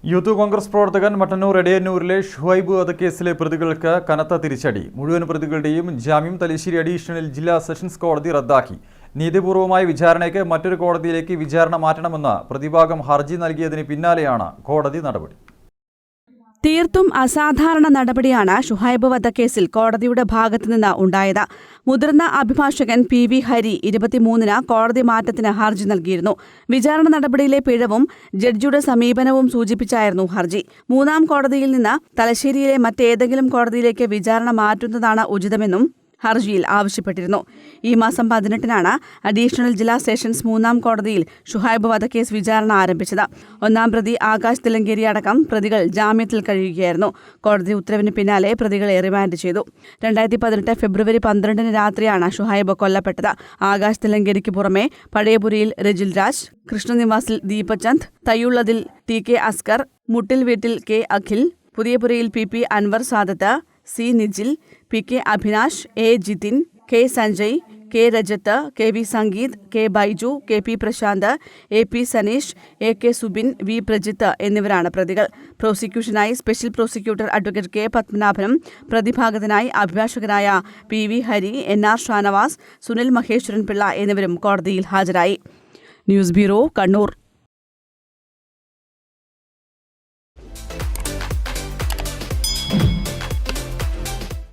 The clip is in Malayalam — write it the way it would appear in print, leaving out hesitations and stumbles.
യൂത്ത് കോൺഗ്രസ് പ്രവർത്തകൻ മട്ടന്നൂർ എടയന്നൂരിലെ ഷുഹൈബ് വധക്കേസിലെ പ്രതികൾക്ക് കനത്ത തിരിച്ചടി. മുഴുവൻ പ്രതികളുടെയും ജാമ്യം തലശ്ശേരി അഡീഷണൽ ജില്ലാ സെഷൻസ് കോടതി റദ്ദാക്കി. നീതിപൂർവമായ വിചാരണയ്ക്ക് മറ്റൊരു കോടതിയിലേക്ക് വിചാരണ മാറ്റണമെന്ന് പ്രതിഭാഗം ഹർജി നൽകിയതിന് പിന്നാലെയാണ് കോടതി നടപടി. തീർത്തും അസാധാരണ നടപടിയാണ് ഷുഹൈബ് വധക്കേസിൽ കോടതിയുടെ ഭാഗത്തുനിന്ന് ഉണ്ടായത്. മുതിർന്ന അഭിഭാഷകൻ പി.വി. ഹരി 23-ന് കോടതി മാറ്റത്തിന് ഹർജി നൽകിയിരുന്നു. വിചാരണ നടപടിയിലെ പിഴവും ജഡ്ജിയുടെ സമീപനവും സൂചിപ്പിച്ചായിരുന്നു ഹർജി. മൂന്നാം കോടതിയിൽ നിന്ന് തലശ്ശേരിയിലെ മറ്റേതെങ്കിലും കോടതിയിലേക്ക് വിചാരണ മാറ്റുന്നതാണ് ഉചിതമെന്നും ഹർജിയിൽ ആവശ്യപ്പെട്ടിരുന്നു. ഈ മാസം 18-നാണ് അഡീഷണൽ ജില്ലാ സെഷൻസ് 3-ാം കോടതിയിൽ ഷുഹൈബ് വധക്കേസ് വിചാരണ ആരംഭിച്ചത്. ഒന്നാം പ്രതി ആകാശ് തിലങ്കേരി അടക്കം പ്രതികൾ ജാമ്യത്തിൽ കഴിയുകയായിരുന്നു. കോടതി ഉത്തരവിന് പിന്നാലെ പ്രതികളെ റിമാൻഡ് ചെയ്തു. 2018 ഫെബ്രുവരി 12-ന് രാത്രിയാണ് ഷുഹൈബ് കൊല്ലപ്പെട്ടത്. ആകാശ് തിലങ്കേരിക്ക് പുറമെ പഴയപുരിയിൽ രജിൽ രാജ്, കൃഷ്ണനിവാസിൽ ദീപചന്ദ്, തയ്യുള്ളതിൽ ടി.കെ. അസ്കർ, മുട്ടിൽ വീട്ടിൽ കെ. അഖിൽ, പുതിയപുരയിൽ P P. Anwar Sadath, C. Nijil, P K. Abhinash, A. Jithin, K. Sanjay, K. Rajath, K V. Sangeeth, K. Baiju, K P. Prashanth, A P. Saneesh, A K. Subin, V. Prajith എന്നിവരാണ് പ്രതികൾ. പ്രോസിക്യൂഷനായി സ്പെഷ്യൽ പ്രോസിക്യൂട്ടർ അഡ്വക്കേറ്റ് കെ. പത്മനാഭനും പ്രതിഭാഗത്തിനായി അഭിഭാഷകരായ പി.വി. ഹരി, എൻ.ആർ. ഷാനവാസ്, സുനിൽ മഹേശ്വരൻ പിള്ള എന്നിവരും കോടതിയിൽ ഹാജരായി. News bureau, Kannur.